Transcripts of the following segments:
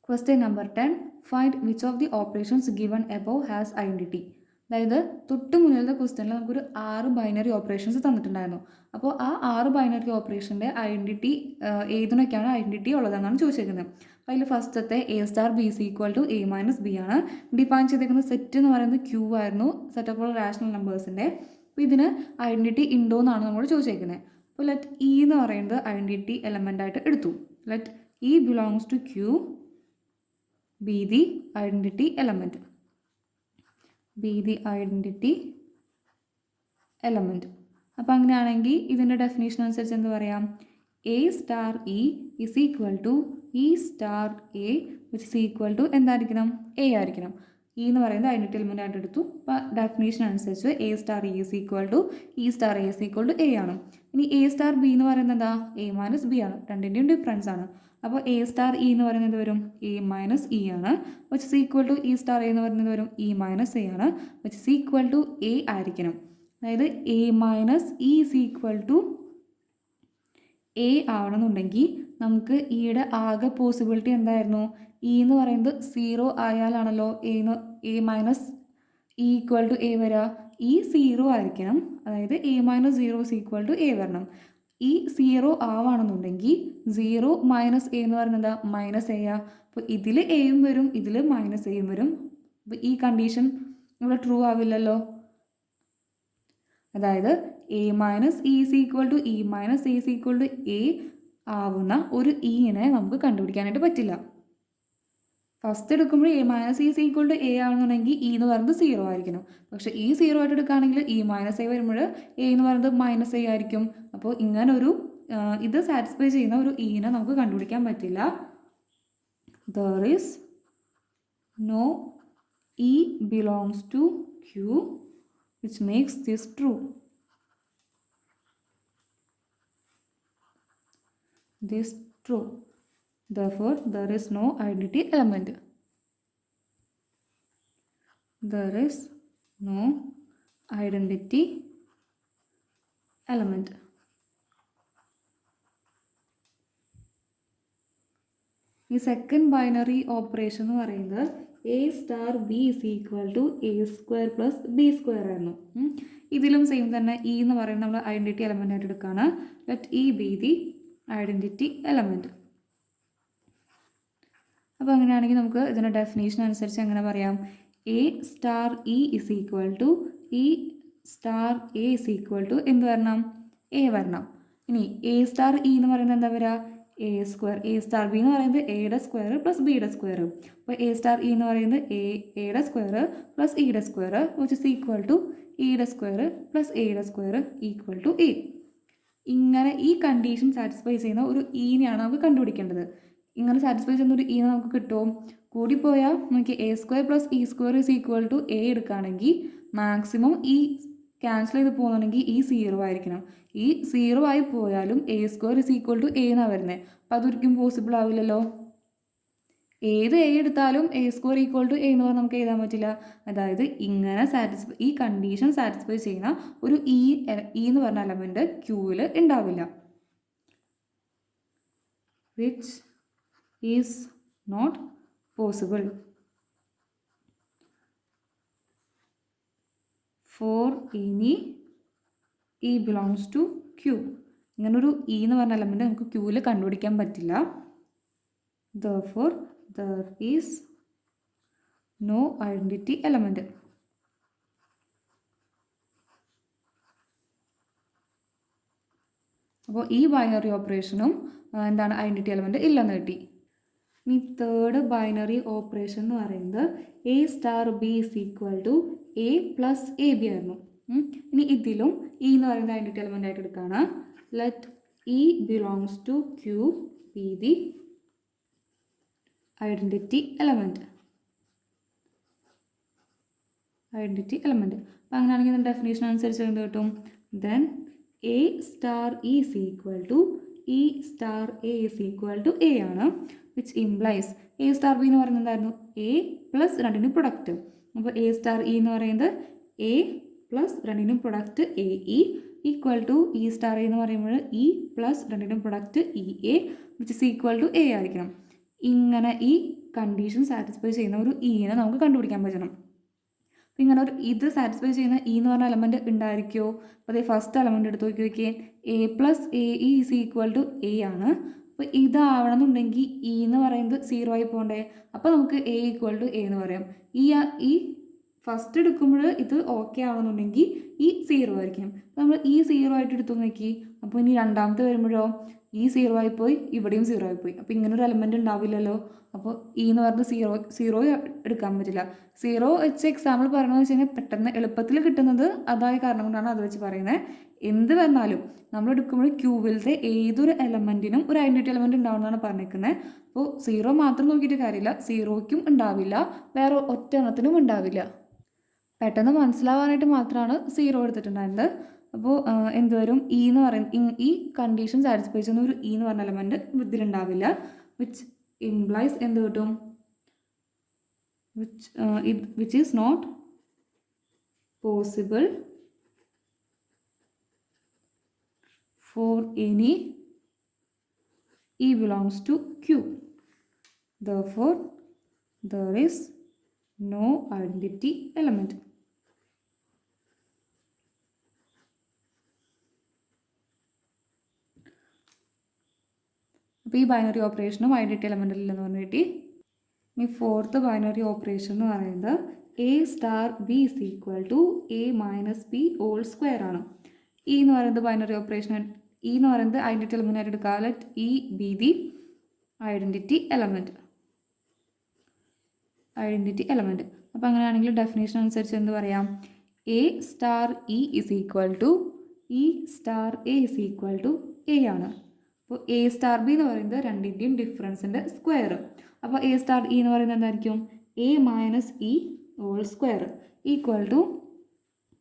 Question number 10. Find which of the operations given above has identity. അതായത് തൊട്ട് മുന്നിലത്തെ ക്വസ്റ്റ്യനിൽ നമുക്കൊരു 6 ബൈനറി ഓപ്പറേഷൻസ് തന്നിട്ടുണ്ടായിരുന്നു. അപ്പോൾ ആ 6 ബൈനറി ഓപ്പറേഷൻ്റെ ഐഡൻറ്റിറ്റി ഏതിനൊക്കെയാണ് ഐഡൻറ്റിറ്റി ഉള്ളതെന്നാണ് ചോദിച്ചിരിക്കുന്നത്. അപ്പോൾ അതിൽ ഫസ്റ്റത്തെ A star B C equal to A minus B ആണ്. ഡിഫൈൻ ചെയ്തിരിക്കുന്ന സെറ്റ് എന്ന് പറയുന്നത് ക്യൂ ആയിരുന്നു, സെറ്റ് ഓഫ് ഓൾ റാഷണൽ നമ്പേഴ്സിൻ്റെ. അപ്പോൾ ഇതിന് ഐഡൻറ്റിറ്റി ഉണ്ടോ എന്നാണ് നമ്മളോട് ചോദിച്ചിരിക്കുന്നത്. അപ്പോൾ ലെറ്റ് ഇ എന്ന് പറയുന്നത് ഐഡൻറ്റിറ്റി എലമെൻ്റ് ആയിട്ട് എടുത്തു. Let E belongs to Q be the identity element. Be the identity element. അപ്പോൾ അങ്ങനെയാണെങ്കിൽ ഇതിൻ്റെ ഡെഫിനേഷൻ അനുസരിച്ച് എന്ത് പറയാം? A star E is equal to E star A which is equal to എന്തായിരിക്കണം? എ ആയിരിക്കണം. ഇ എന്ന് പറയുന്നത് ഐഡൻറ്റിറ്റി എലമെൻ്റ് ആയിട്ട് എടുത്തു. അപ്പോൾ ഡെഫിനേഷൻ അനുസരിച്ച് A star E is equal to E star A is equal to A ആണ്. ഇനി എ സ്റ്റാർ ബി എന്ന് പറയുന്നത് എന്താ? എ മൈനസ് ബി ആണ്. രണ്ടിൻ്റെയും ഡിഫറൻസ് ആണ്. അപ്പോൾ എ സ്റ്റാർ ഇ എന്ന് പറയുന്നത് വരും എ മൈനസ് ഇ ആണ്. Which is equal to E star A എന്ന് പറയുന്നത് വരും ഇ മൈനസ് എ ആണ്. Which is equal to A ആയിരിക്കണം. അതായത് A minus E is equal to A ആവണമെന്നുണ്ടെങ്കിൽ നമുക്ക് ഇയുടെ ആകെ പോസിബിലിറ്റി എന്തായിരുന്നു? ഇ എന്ന് പറയുന്നത് 0 ആയാലാണല്ലോ A minus E equal to A വരിക. ഈ 0 ആയിരിക്കണം. അതായത് A minus 0 is equal to A വരണം. ഈ 0 ആവുകയാണെന്നുണ്ടെങ്കിൽ 0 മൈനസ് എ എന്ന് പറയുന്നത് എന്താ? മൈനസ് എ ആ. അപ്പോൾ ഇതിൽ എയും വരും, ഇതിൽ മൈനസ് എയും വരും. അപ്പോൾ ഈ കണ്ടീഷൻ ഇവിടെ ട്രൂ ആവില്ലല്ലോ. അതായത് A minus E is equal to E minus A is equal to A ആവുന്ന ഒരു ഇനെ നമുക്ക് കണ്ടുപിടിക്കാനായിട്ട് പറ്റില്ല. ഫസ്റ്റ് എടുക്കുമ്പോൾ A minus E is equal to A ആണെന്നുണ്ടെങ്കിൽ ഇ എന്ന് പറയുന്നത് 0 ആയിരിക്കണം. പക്ഷേ ഈ 0 ആയിട്ട് എടുക്കുകയാണെങ്കിൽ ഇ മൈനസ് എ വരുമ്പോൾ എ എന്ന് പറയുന്നത് മൈനസ് എ ആയിരിക്കും. അപ്പോൾ ഇങ്ങനൊരു ഇത് സാറ്റിസ്ഫൈ ചെയ്യുന്ന ഒരു ഇനെ നമുക്ക് കണ്ടുപിടിക്കാൻ പറ്റില്ല. There is no E belongs to Q which makes this true. This true. Therefore, there is no identity element. There is no identity element. ഈ സെക്കൻഡ് ബൈനറി ഓപ്പറേഷൻ എന്ന് പറയുന്നത് A star B is equal to A square plus B square ആയിരുന്നു. ഇതിലും same തന്നെ E എന്ന് പറയുന്നത് നമ്മൾ identity element ആയിട്ട് എടുക്കുകയാണ്. Let E be the identity element. അപ്പോൾ അങ്ങനെയാണെങ്കിൽ നമുക്ക് ഇതിൻ്റെ ഡെഫിനേഷൻ അനുസരിച്ച് എങ്ങനെ പറയാം? A star E is equal to E star A is equal to എന്ത് വരണം? എ വരണം. ഇനി എ സ്റ്റാർ ഇ എന്ന് പറയുന്നത് എന്താ വരിക? A square. A star B എന്ന് പറയുന്നത് എയുടെ സ്ക്വയർ പ്ലസ് ബിയുടെ സ്ക്വയർ. അപ്പോൾ എ സ്റ്റാർ ഇ എന്ന് പറയുന്നത് എയുടെ സ്ക്വയർ പ്ലസ് ഇയുടെ square which is equal to ഇയുടെ സ്ക്വയർ പ്ലസ് എയുടെ സ്ക്വയർ ഈക്വൽ ടു എ. ഇങ്ങനെ ഈ കണ്ടീഷൻ സാറ്റിസ്ഫൈ ചെയ്യുന്ന ഒരു ഇനെയാണ് നമുക്ക് കണ്ടുപിടിക്കേണ്ടത്. ഇങ്ങനെ സാറ്റിസ്ഫൈ ചെയ്യുന്ന ഒരു ഇനെ നമുക്ക് കിട്ടുമോ? കൂടിപ്പോയാൽ നമുക്ക് A square plus E square is equal to A എടുക്കുകയാണെങ്കിൽ മാക്സിമം ഈ ക്യാൻസൽ ചെയ്ത് പോകുന്നുണ്ടെങ്കിൽ ഈ 0 ആയിരിക്കണം. ഈ 0 ആയി പോയാലും A square is equal to A എന്നാണ് വരുന്നത്. അപ്പോൾ അതൊരിക്കലും പോസിബിൾ ആവില്ലല്ലോ. ഏത് എ എടുത്താലും A square equal to A എന്ന് പറഞ്ഞാൽ നമുക്ക് എഴുതാൻ പറ്റില്ല. അതായത് ഇങ്ങനെ ഈ കണ്ടീഷൻ സാറ്റിസ്ഫൈ ചെയ്യുന്ന ഒരു ഇ എന്ന് പറഞ്ഞ എലമെൻറ്റ് ക്യൂവിൽ ഉണ്ടാവില്ല. Which is not possible for any E belongs to Q. ഇങ്ങനൊരു ഇ എന്ന് പറഞ്ഞ എലമെൻറ്റ് നമുക്ക് ക്യൂവിൽ കണ്ടുപിടിക്കാൻ പറ്റില്ല. Therefore, there is no identity element. അപ്പോൾ ഈ ബൈനറി ഓപ്പറേഷനും എന്താണ്? ഐഡൻറ്റിറ്റി എലമെൻറ്റ് ഇല്ലെന്ന് കിട്ടി. ഇനി തേർഡ് ബൈനറി ഓപ്പറേഷൻ എന്ന് പറയുന്നത് A star B is equal to A plus A B ആയിരുന്നു. ഇനി ഇതിലും ഇ എന്ന് പറയുന്നത് ഐഡൻറ്റിറ്റി എലമെൻ്റ് ആയിട്ട് എടുക്കുകയാണ്. Let E belongs to Q be the identity element. അപ്പോൾ അങ്ങനെയാണെങ്കിൽ ഇതിൻ്റെ ഡെഫിനേഷൻ അനുസരിച്ച് എന്ത് കിട്ടും? Then A star E is equal to E star A is equal to A ആണ്. Which implies A star B എന്ന് പറയുന്നത് എന്തായിരുന്നു? എ പ്ലസ് രണ്ടിനും പ്രൊഡക്റ്റ്. അപ്പോൾ എ സ്റ്റാർ ഇ എന്ന് പറയുന്നത് എ പ്ലസ് രണ്ടിനും product A E equal to E star A എന്ന് പറയുമ്പോൾ ഇ പ്ലസ് രണ്ടിനും product E A which is equal to A ആയിരിക്കണം. ഇങ്ങനെ ഈ കണ്ടീഷൻ സാറ്റിസ്ഫൈ ചെയ്യുന്ന ഒരു ഇനെ നമുക്ക് കണ്ടുപിടിക്കാൻ പറ്റണം. അപ്പോൾ ഇങ്ങനെ ഒരു ഇത് സാറ്റിസ്ഫൈ ചെയ്യുന്ന ഇ എന്ന് പറഞ്ഞ എലമെൻറ്റ് ഉണ്ടായിരിക്കുമോ? അപ്പോൾ അതേ ഫസ്റ്റ് എലമെൻറ്റ് എടുത്ത് നോക്കിയേ, A plus A E is equal to A ആണ്. അപ്പോൾ ഇതാവണം എന്നുണ്ടെങ്കിൽ ഇ എന്ന് പറയുന്നത് 0 ആയി പോകണ്ടേ? അപ്പോൾ നമുക്ക് എ ഈക്വൽ ടു എ എന്ന് പറയാം. ഈ ഫസ്റ്റ് എടുക്കുമ്പോൾ ഇത് ഓക്കെ ആവണമെന്നുണ്ടെങ്കിൽ ഈ 0 ആയിരിക്കും. അപ്പോൾ നമ്മൾ ഈ 0 ആയിട്ട് എടുത്തു നോക്കി. അപ്പോൾ ഇനി രണ്ടാമത്തെ വരുമ്പോഴോ ഈ 0 ആയിപ്പോയി, ഇവിടെയും 0 ആയിപ്പോയി. അപ്പോൾ ഇങ്ങനെ ഒരു എലമെൻറ്റ് ഉണ്ടാവില്ലല്ലോ. അപ്പോൾ ഈ എന്ന് പറഞ്ഞത് 0 എടുക്കാൻ പറ്റില്ല. 0 വെച്ച് എക്സാമ്പിൾ പറയണമെന്ന് വെച്ച് കഴിഞ്ഞാൽ പെട്ടെന്ന് എളുപ്പത്തിൽ കിട്ടുന്നത് അതായ കാരണം കൊണ്ടാണ് അത് വെച്ച് പറയുന്നത്. എന്ത് വന്നാലും നമ്മൾ എടുക്കുമ്പോൾ ക്യൂവിലത്തെ ഏതൊരു എലമെൻറ്റിനും ഒരു ഐഡൻറ്റിറ്റി എലമെൻറ്റ് ഉണ്ടാവുമെന്നാണ് പറഞ്ഞിരിക്കുന്നത്. അപ്പോൾ 0 മാത്രം നോക്കിയിട്ട് കാര്യമില്ല, 0യ്ക്കും ഉണ്ടാവില്ല, വേറെ ഒറ്റ എണ്ണത്തിനും ഉണ്ടാവില്ല. പെട്ടെന്ന് മനസ്സിലാവാനായിട്ട് മാത്രമാണ് 0 എടുത്തിട്ടുണ്ടായിരുന്നത്. അപ്പോൾ എന്ത് വരും? ഇ എന്ന് പറയുന്നത് ഈ കണ്ടീഷൻ സാറ്റിസ്ഫൈ ചെയ്യുന്ന ഒരു ഇ എന്ന് പറഞ്ഞ എലമെൻറ്റ് ഇതിലുണ്ടാവില്ല. വിച്ച് ഇംപ്ലൈസ് എന്ത് കിട്ടും? Which is not possible for any E belongs to Q. Therefore there is no identity element. അപ്പോൾ ഈ ബൈനറി ഓപ്പറേഷനും ഐഡൻറ്റിറ്റി എലമെൻറ്റിൽ എന്ന് പറഞ്ഞിട്ട് ഇനി ഫോർത്ത് ബൈനറി ഓപ്പറേഷൻ എന്ന് പറയുന്നത് A star B is equal to A minus B whole square ആണ്. E എന്ന് പറയുന്നത് ബൈനറി ഓപ്പറേഷൻ, ഇ എന്ന് പറയുന്നത് ഐഡൻറ്റിറ്റി എലമെൻ്റ് ആയിട്ട് എടുക്കുക. Let E be the identity element. അപ്പോൾ അങ്ങനെയാണെങ്കിൽ ഡെഫിനേഷൻ അനുസരിച്ച് എന്ത് പറയാം? A star E is equal to E star A is equal to A ആണ്. അപ്പോൾ എ സ്റ്റാർ ബി എന്ന് പറയുന്നത് രണ്ടിൻ്റെയും ഡിഫറൻസിൻ്റെ സ്ക്വയർ. അപ്പോൾ എ സ്റ്റാർ ഇ എന്ന് പറയുന്നത് എന്തായിരിക്കും? A minus E whole square equal to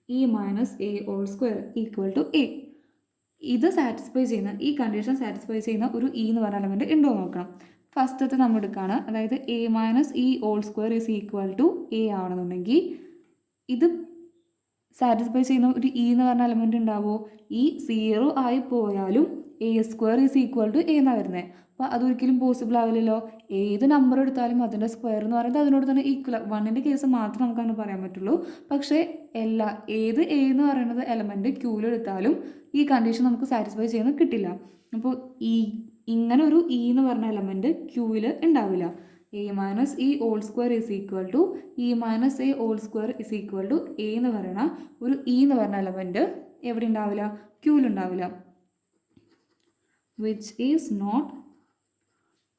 E minus A whole square equal to A. ഇത് സാറ്റിസ്ഫൈ ചെയ്യുന്ന, ഈ കണ്ടീഷൻ സാറ്റിസ്ഫൈ ചെയ്യുന്ന ഒരു ഇ എന്ന് പറഞ്ഞ എലമെൻറ്റ് ഉണ്ടോ നോക്കണം. ഫസ്റ്റത്തെ നമ്മൾ എടുക്കുകയാണ്. അതായത് A minus E whole square is equal to A ആണെന്നുണ്ടെങ്കിൽ ഇത് സാറ്റിസ്ഫൈ ചെയ്യുന്ന ഒരു ഇ എന്ന് പറഞ്ഞ എലമെൻറ്റ് ഉണ്ടാവുമോ? ഈ 0 ആയി പോയാലും A square is equal to A എന്നാണ് വരുന്നത്. അപ്പോൾ അതൊരിക്കലും പോസിബിൾ ആവില്ലല്ലോ. ഏത് നമ്പർ എടുത്താലും അതിൻ്റെ സ്ക്വയർ എന്ന് പറയുന്നത് അതിനോട് തന്നെ ഈക്വൽ. 1ൻ്റെ കേസ് മാത്രം നമുക്കങ്ങനെ പറയാൻ പറ്റുള്ളൂ. പക്ഷേ ഏത് എ എന്ന് പറയുന്നത് എലമെൻറ്റ് ക്യൂവിലെടുത്താലും ഈ കണ്ടീഷൻ നമുക്ക് സാറ്റിസ്ഫൈ ചെയ്യുന്നത് കിട്ടില്ല. അപ്പോൾ ഇങ്ങനെ ഒരു ഇ എന്ന് പറഞ്ഞ എലമെൻറ്റ് ക്യൂവിൽ ഉണ്ടാവില്ല. A minus E whole square is equal to E minus A whole square is equal to A എന്ന് പറയുന്ന ഒരു ഇ എന്ന് പറഞ്ഞ എലമെൻറ്റ് എവിടെ ഉണ്ടാവില്ല? ക്യൂവിലുണ്ടാവില്ല. Which is not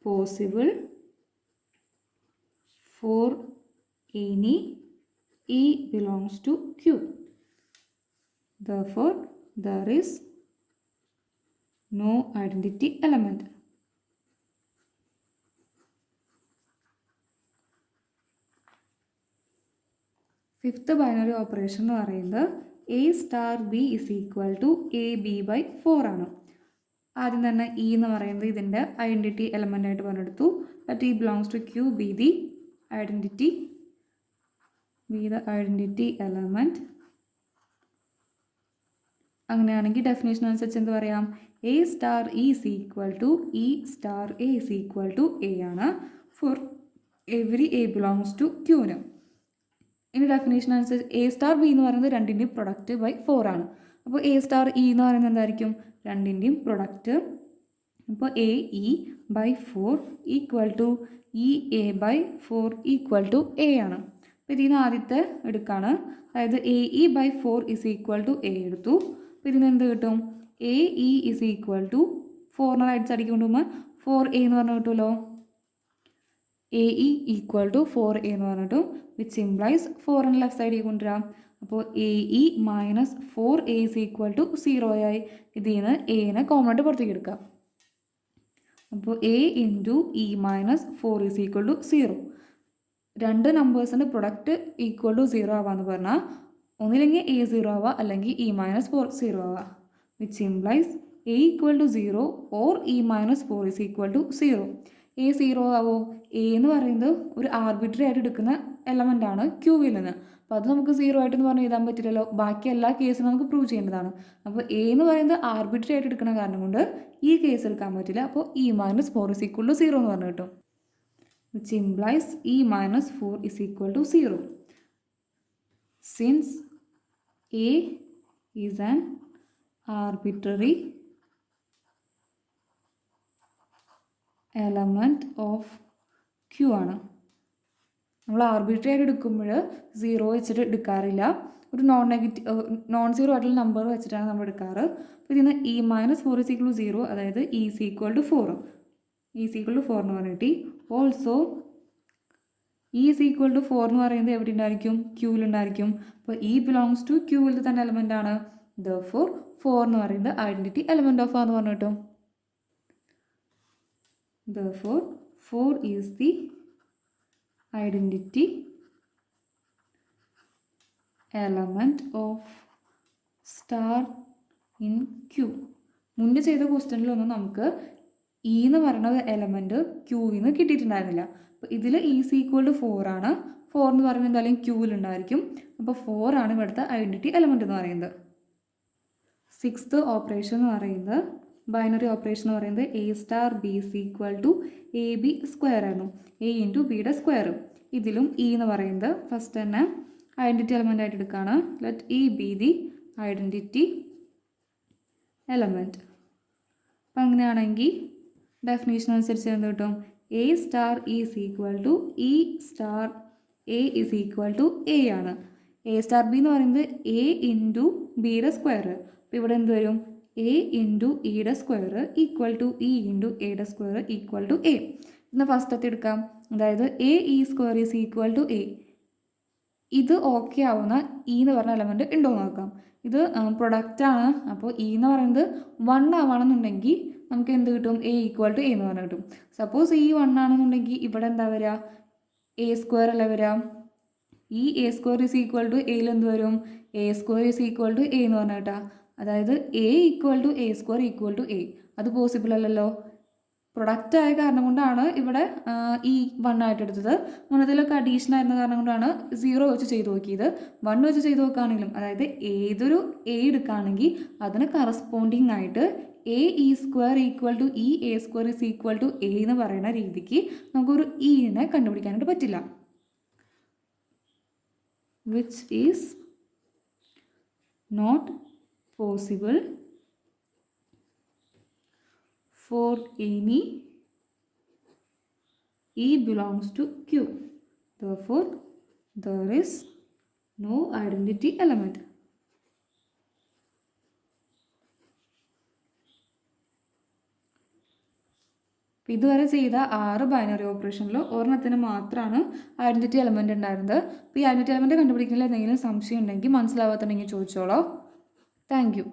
possible for any E belongs to Q. Therefore there is no identity element. Fifth binary operation എന്ന് പറയുന്നത് A star B is equal to A B by 4 ആണ്. ആദ്യം തന്നെ ഇ എന്ന് പറയുന്നത് ഇതിൻ്റെ ഐഡൻറ്റിറ്റി എലമെൻ്റ് ആയിട്ട് പറഞ്ഞെടുത്തു. But E belongs to Q be the identity element. അങ്ങനെയാണെങ്കിൽ ഡെഫിനേഷൻ അനുസരിച്ച് എന്ത് പറയാം? A star E is equal to E star A is equal to A ആണ് for every A belongs to ക്യൂന്. ഇനി ഡെഫിനേഷൻ അനുസരിച്ച് എ സ്റ്റാർ ബി എന്ന് പറയുന്നത് രണ്ടിൻ്റെയും പ്രൊഡക്റ്റ് ബൈ 4 ആണ്. അപ്പോൾ എ സ്റ്റാർ ഇ എന്ന് പറയുന്നത് എന്തായിരിക്കും? രണ്ടിൻ്റെയും പ്രൊഡക്റ്റ്. അപ്പോൾ A E by 4 equal to E A by 4 equal to A ആണ്. അപ്പോൾ ഇതിൽ നിന്ന് ആദ്യത്തെ എടുക്കുകയാണ്. അതായത് A E by 4 is equal to A എടുത്തു. അപ്പോൾ ഇതിന് എന്ത് കിട്ടും? A E is equal to 4 റൈറ്റ്സ് അടിക്കൊണ്ടുമ്പോൾ 4a എന്ന് പറഞ്ഞു കിട്ടുമല്ലോ. A E equal to 4a എന്ന് പറഞ്ഞിട്ടു. വിച്ച് ഇംപ്ലൈസ് 4 ലെഫ്റ്റ് സൈഡിൽ കൊണ്ടുവരാം. അപ്പോൾ A E minus 4a is equal to 0 ആയി. ഇതിൽ നിന്ന് എനെ കോമൺ ആയിട്ട് പുറത്തേക്ക് എടുക്കാം. അപ്പോൾ A into E minus 4 is equal to 0. രണ്ട് നമ്പേഴ്സിൻ്റെ പ്രൊഡക്റ്റ് ഈക്വൽ ടു 0 ആവാമെന്ന് പറഞ്ഞാൽ ഒന്നില്ലെങ്കിൽ എ 0 ആവുക, അല്ലെങ്കിൽ ഇ മൈനസ് 4 0 ആവുക. Which implies A equal to 0 or E minus 4 is equal to 0. A 0 ആവോ? എ എന്ന് പറയുന്നത് ഒരു ആർബിട്രറി ആയിട്ട് എടുക്കുന്ന എലമെൻ്റ് ആണ് ക്യൂവിൽ നിന്ന്. അപ്പോൾ അത് നമുക്ക് 0 ആയിട്ടെന്ന് പറഞ്ഞ് എഴുതാൻ പറ്റില്ലല്ലോ. ബാക്കി എല്ലാ കേസും നമുക്ക് പ്രൂവ് ചെയ്യേണ്ടതാണ്. അപ്പോൾ എ എന്ന് പറയുന്നത് ആർബിട്രറി ആയിട്ട് എടുക്കുന്ന കാരണം കൊണ്ട് ഈ കേസ് എടുക്കാൻ പറ്റില്ല. അപ്പോൾ E minus 4 is equal to 0 എന്ന് പറഞ്ഞു കിട്ടും. which implies E minus 4 is equal to 0. Since A is an arbitrary element of Q ആണ്. നമ്മൾ ആർബിട്രറി ആയിട്ട് എടുക്കുമ്പോൾ 0 വെച്ചിട്ട് എടുക്കാറില്ല. ഒരു നോൺ സീറോ ആയിട്ടുള്ള നമ്പർ വെച്ചിട്ടാണ് നമ്മൾ എടുക്കാറ്. അപ്പോൾ ഇതിന് E minus 4 is equal to 0, അതായത് E is equal to 4. E is equal to 4 എന്ന് പറഞ്ഞിട്ട് also E is equal to 4 എന്ന് പറയുന്നത് എവിടെ ഉണ്ടായിരിക്കും? ക്യൂവിലുണ്ടായിരിക്കും. അപ്പോൾ E belongs to ക്യൂവിൽ തന്നെ എലമെൻ്റ് ആണ്. Therefore 4 എന്ന് പറയുന്നത് ഐഡൻറ്റിറ്റി എലമെൻറ്റ് ഓഫ് ആന്ന് പറഞ്ഞു കേട്ടോ. Therefore 4 is the identity element of star in Q. മുന്നേ ചെയ്ത ക്വസ്റ്റ്യനിലൊന്നും നമുക്ക് E എന്ന് പറയുന്ന എലമെൻറ്റ് ക്യൂവിൽ നിന്ന് കിട്ടിയിട്ടുണ്ടായിരുന്നില്ല. അപ്പോൾ ഇതിൽ E is equal to 4 ആണ്. 4 എന്ന് പറയുന്നത് എന്തായാലും ക്യൂവിലുണ്ടായിരിക്കും. അപ്പോൾ 4 ആണ് ഇവിടുത്തെ ഐഡൻറ്റിറ്റി എലമെൻറ്റ് എന്ന് പറയുന്നത്. 6th ഓപ്പറേഷൻ എന്ന് പറയുന്നത് ബൈനറി ഓപ്പറേഷൻ എന്ന് പറയുന്നത് A star B is equal to AB square ആയിരുന്നു. A ഇൻറ്റു ബിയുടെ സ്ക്വയർ. ഇതിലും E എന്ന് പറയുന്നത് ഫസ്റ്റ് തന്നെ ഐഡൻറ്റിറ്റി എലമെൻ്റ് ആയിട്ട് എടുക്കുകയാണ്. Let E be the identity element. അപ്പം അങ്ങനെയാണെങ്കിൽ ഡെഫിനേഷൻ അനുസരിച്ച് എന്ത് കിട്ടും? A star is equal to E star A is equal to A ആണ്. A star B എന്ന് പറയുന്നത് A ഇൻറ്റു ബിയുടെ സ്ക്വയർ. അപ്പോൾ ഇവിടെ എന്ത് വരും? A ഇൻറ്റു ഇയുടെ square equal to E into എയുടെ സ്ക്വയർ ഈക്വൽ ടു A. ഇന്ന് ഫസ്റ്റത്തെ എടുക്കാം. അതായത് A E square is equal to A. ഇത് ഓക്കെ ആവുന്ന E എന്ന് പറഞ്ഞ എലമെൻറ്റ് ഉണ്ടോ എന്ന് നോക്കാം. ഇത് പ്രൊഡക്റ്റാണ്. അപ്പോൾ E എന്ന് പറയുന്നത് 1 ആവണമെന്നുണ്ടെങ്കിൽ നമുക്ക് എന്ത് കിട്ടും? A ഈക്വൽ ടു A എന്ന് പറഞ്ഞാൽ കിട്ടും. സപ്പോസ് E 1 ആണെന്നുണ്ടെങ്കിൽ ഇവിടെ എന്താ വരിക? A സ്ക്വയർ അല്ല വരിക. ഈ A square is equal to എയിൽ എന്ത് വരും? A square is equal to A എന്ന് പറഞ്ഞാൽ കേട്ടാ. അതായത് A equal to A square equal to A. അത് പോസിബിൾ അല്ലല്ലോ. പ്രൊഡക്റ്റ് ആയ കാരണം കൊണ്ടാണ് ഇവിടെ ഈ 1 ആയിട്ട് എടുത്തത്. മുന്നത്തിലൊക്കെ അഡീഷൻ ആയിരുന്ന കാരണം കൊണ്ടാണ് 0 വെച്ച് ചെയ്ത് നോക്കിയത്. 1 വെച്ച് ചെയ്ത് നോക്കുകയാണെങ്കിലും, അതായത് ഏതൊരു A എടുക്കുകയാണെങ്കിൽ അതിന് കറസ്പോണ്ടിങ് ആയിട്ട് A E square equal to E A square is equal to A എന്ന് പറയുന്ന രീതിക്ക് നമുക്കൊരു E-നെ കണ്ടുപിടിക്കാനായിട്ട് പറ്റില്ല. Which is not possible for any E belongs to Q. Therefore, there is no identity element. ഇതുവരെ ചെയ്ത 6 ബൈനറി ഓപ്പറേഷനിൽ ഒരെണ്ണത്തിന് മാത്രമാണ് ഐഡൻറ്റിറ്റി എലമെൻറ്റ് ഉണ്ടായിരുന്നത്. അപ്പോൾ ഈ ഐഡൻറ്റിറ്റി എലമെൻറ്റ് കണ്ടുപിടിക്കുന്നതിൽ എന്തെങ്കിലും സംശയം ഉണ്ടെങ്കിൽ മനസ്സിലാവാത്തുണ്ടെങ്കിൽ ചോദിച്ചോളൂ. Thank you.